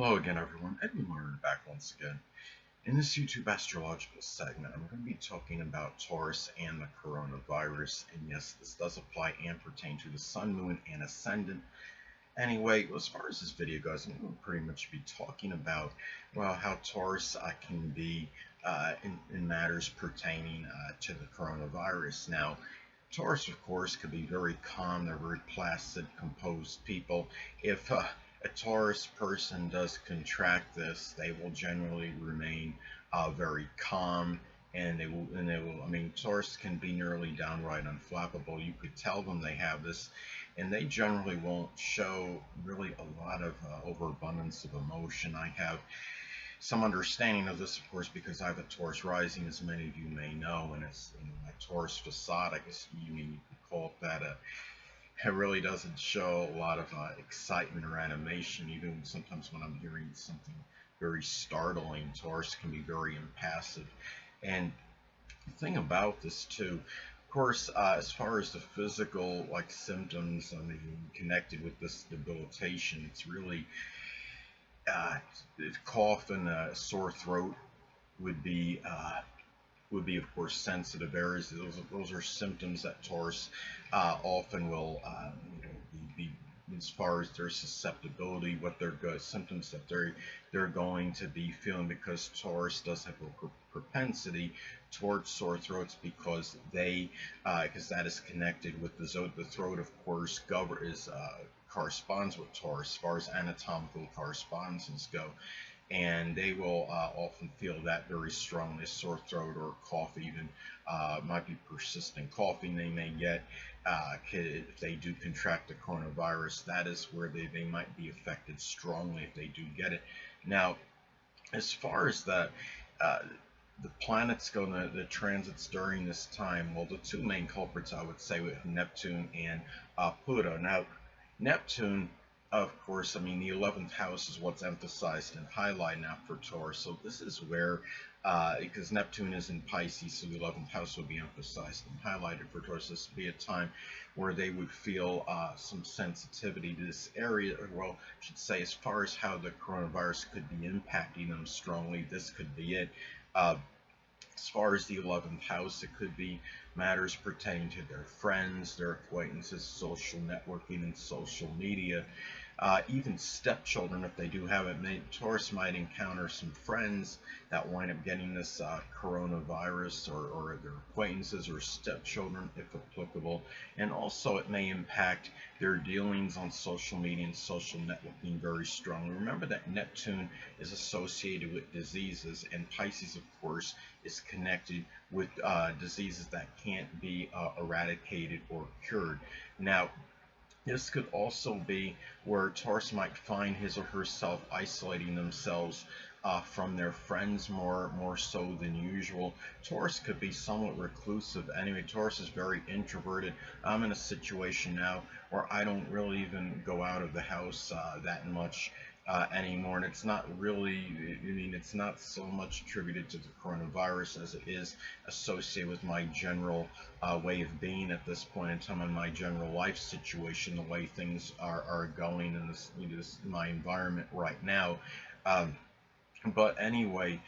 Hello again, everyone. Edwin Learnard back once again. In this YouTube astrological segment, I'm going to be talking about Taurus and the coronavirus. And yes, this does apply and pertain to the Sun, Moon, and Ascendant. Anyway, as far as this video goes, I'm going to pretty much be talking about, well, how Taurus can be in matters pertaining to the coronavirus. Now, Taurus, of course, could be very calm. They're very placid, composed people. If a Taurus person does contract this, they will generally remain very calm, and they will. I mean, Taurus can be nearly downright unflappable. You could tell them they have this, and they generally won't show really a lot of overabundance of emotion. I have some understanding of this, of course, because I have a Taurus rising, as many of you may know, and it's my Taurus facade. I guess you could call it that. It really doesn't show a lot of excitement or animation. Even sometimes when I'm hearing something very startling, Taurus can be very impassive. And the thing about this too, of course, as far as the physical symptoms, I mean, connected with this debilitation, it's really uh, cough and sore throat would be of course sensitive areas. Those are symptoms that Taurus often will be as far as their susceptibility, what their symptoms that they're going to be feeling, because Taurus does have a propensity towards sore throats, because that is connected with the throat, of course, corresponds with Taurus as far as anatomical correspondences go, and they will often feel that very strongly. Sore throat or cough, even might be persistent coughing they may get if they do contract the coronavirus. That is where they might be affected strongly if they do get it. Now, as far as uh, the planets go, the transits during this time, well, the two main culprits I would say with Neptune and Pluto. Now, Neptune, of course, I mean, the 11th house is what's emphasized and highlighted now for Taurus. So this is where, because Neptune is in Pisces, so the 11th house will be emphasized and highlighted for Taurus. This would be a time where they would feel some sensitivity to this area, or, well, I should say, as far as how the coronavirus could be impacting them strongly, this could be it. Uh, as far as the 11th house, it could be matters pertaining to their friends, their acquaintances, social networking, and social media. Even stepchildren, if they do have it, Taurus might encounter some friends that wind up getting this coronavirus, or their acquaintances or stepchildren, if applicable. And also, it may impact their dealings on social media and social networking very strongly. Remember that Neptune is associated with diseases, and Pisces, of course, is connected with diseases that can't be eradicated or cured. Now, this could also be where Taurus might find his or herself isolating themselves from their friends more so than usual. Taurus could be somewhat reclusive. Anyway, Taurus is very introverted. I'm in a situation now where I don't really even go out of the house that much anymore, and it's not really, I mean, it's not so much attributed to the coronavirus as it is associated with my general way of being at this point in time, in my general life situation, the way things are going in this my environment right now. Um, but anyway,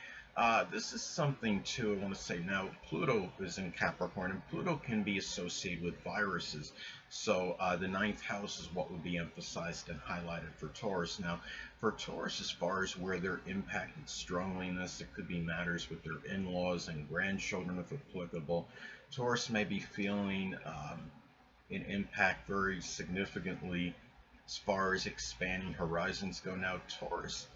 this is something too I want to say. Now, Pluto is in Capricorn, and Pluto can be associated with viruses. So the ninth house is what would be emphasized and highlighted for Taurus. Now, for Taurus, as far as where they're impacted strongly in this, it could be matters with their in-laws and grandchildren, if applicable. Taurus may be feeling an impact very significantly as far as expanding horizons go. Now, Taurus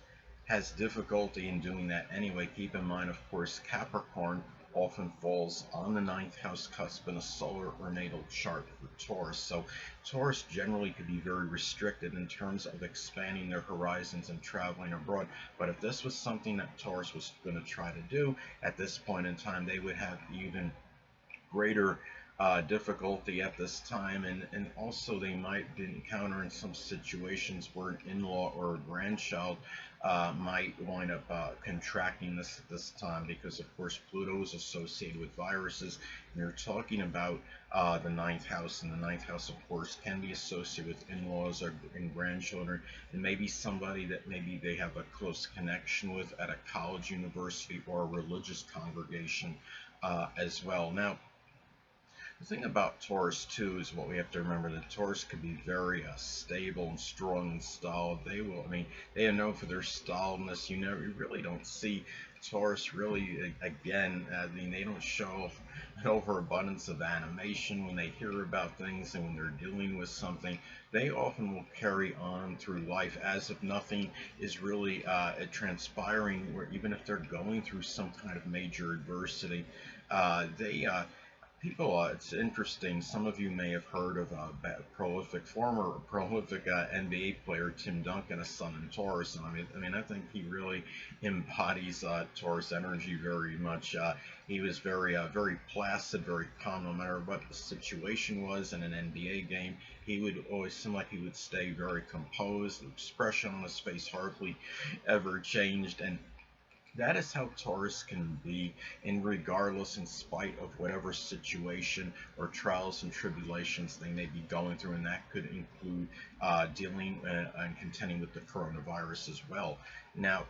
has difficulty in doing that anyway. Keep in mind, of course, Capricorn often falls on the ninth house cusp in a solar or natal chart for Taurus. So Taurus generally could be very restricted in terms of expanding their horizons and traveling abroad. But if this was something that Taurus was going to try to do at this point in time, they would have even greater difficulty at this time, and also they might be encountering some situations where an in-law or a grandchild might wind up contracting this at this time, because of course Pluto is associated with viruses, and you're talking about the ninth house, and the ninth house of course can be associated with in-laws or and grandchildren, and maybe somebody that maybe they have a close connection with at a college, university, or a religious congregation as well. Now, the thing about Taurus too is what we have to remember, that Taurus could be very stable and strong and stolid. They will, I mean, they are known for their stolidness. You really don't see Taurus really again. I mean, they don't show an overabundance of animation when they hear about things, and when they're dealing with something, they often will carry on through life as if nothing is really transpiring. Where even if they're going through some kind of major adversity, they people, it's interesting. Some of you may have heard of former prolific NBA player Tim Duncan, a son in Taurus, and I think he really embodies Taurus energy very much. He was very placid, very calm, no matter what the situation was in an NBA game. He would always seem like he would stay very composed. The expression on his face hardly ever changed, and that is how Taurus can be, in regardless, in spite of whatever situation or trials and tribulations they may be going through, and that could include dealing and contending with the coronavirus as well. Now,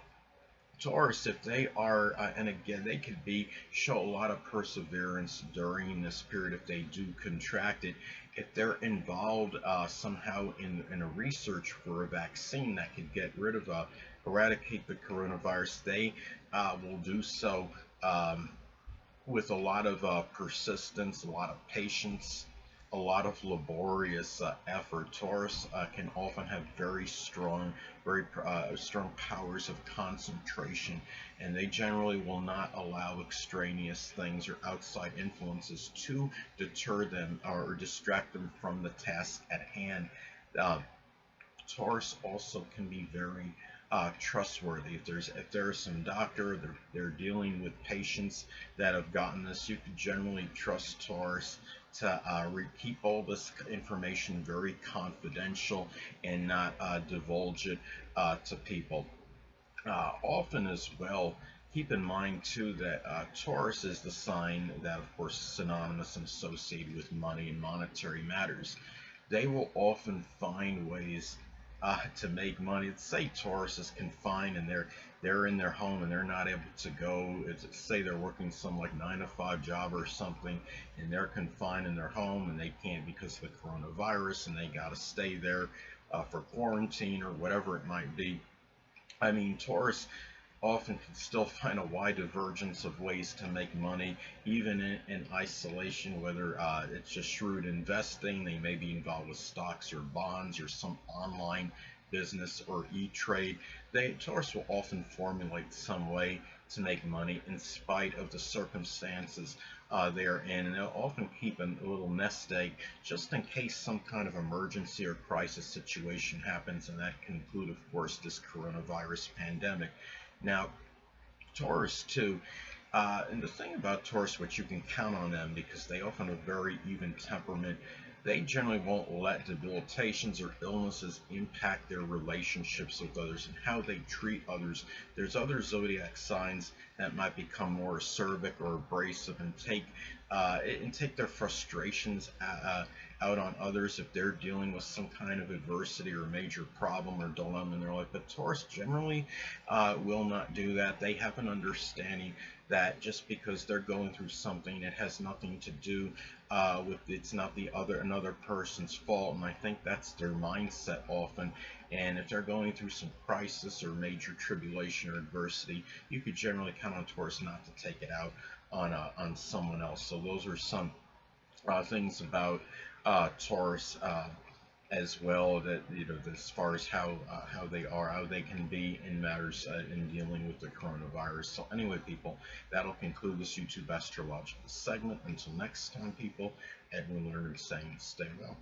Taurus, if they are, and again, they could be show a lot of perseverance during this period if they do contract it. If they're involved somehow in a research for a vaccine that could get rid of, eradicate the coronavirus, they will do so with a lot of persistence, a lot of patience, a lot of laborious effort. Taurus can often have very strong powers of concentration, and they generally will not allow extraneous things or outside influences to deter them or distract them from the task at hand. Uh, Taurus also can be very trustworthy. If there's some doctor, they're dealing with patients that have gotten this, you can generally trust Taurus to keep all this information very confidential and not divulge it to people. Often as well, keep in mind too that Taurus is the sign that, of course, is synonymous and associated with money and monetary matters. They will often find ways to make money. Let's say Taurus is confined and they're in their home and they're not able to go. Say they're working some like 9 to 5 job or something, and they're confined in their home and they can't because of the coronavirus, and they got to stay there for quarantine or whatever it might be. I mean, Taurus often can still find a wide divergence of ways to make money, even in isolation, whether it's just shrewd investing. They may be involved with stocks or bonds or some online business or e-trade. Taurus will often formulate some way to make money in spite of the circumstances they're in, and they'll often keep a little nest egg just in case some kind of emergency or crisis situation happens, and that can include, of course, this coronavirus pandemic. Now, Taurus too, and the thing about Taurus, which you can count on them because they often have very even temperament, they generally won't let debilitations or illnesses impact their relationships with others and how they treat others. There's other zodiac signs that might become more acerbic or abrasive and take their frustrations out on others if they're dealing with some kind of adversity or major problem or dilemma in their life. But Taurus generally will not do that. They have an understanding that just because they're going through something, it has nothing to do with, it's not another person's fault, and I think that's their mindset often. And if they're going through some crisis or major tribulation or adversity, you could generally count on Taurus not to take it out on someone else. So those are some things about Taurus as well, that as far as how they can be in matters in dealing with the coronavirus. So anyway, people, that'll conclude this YouTube astrological segment. Until next time, people, Edwin Learnard saying, stay well.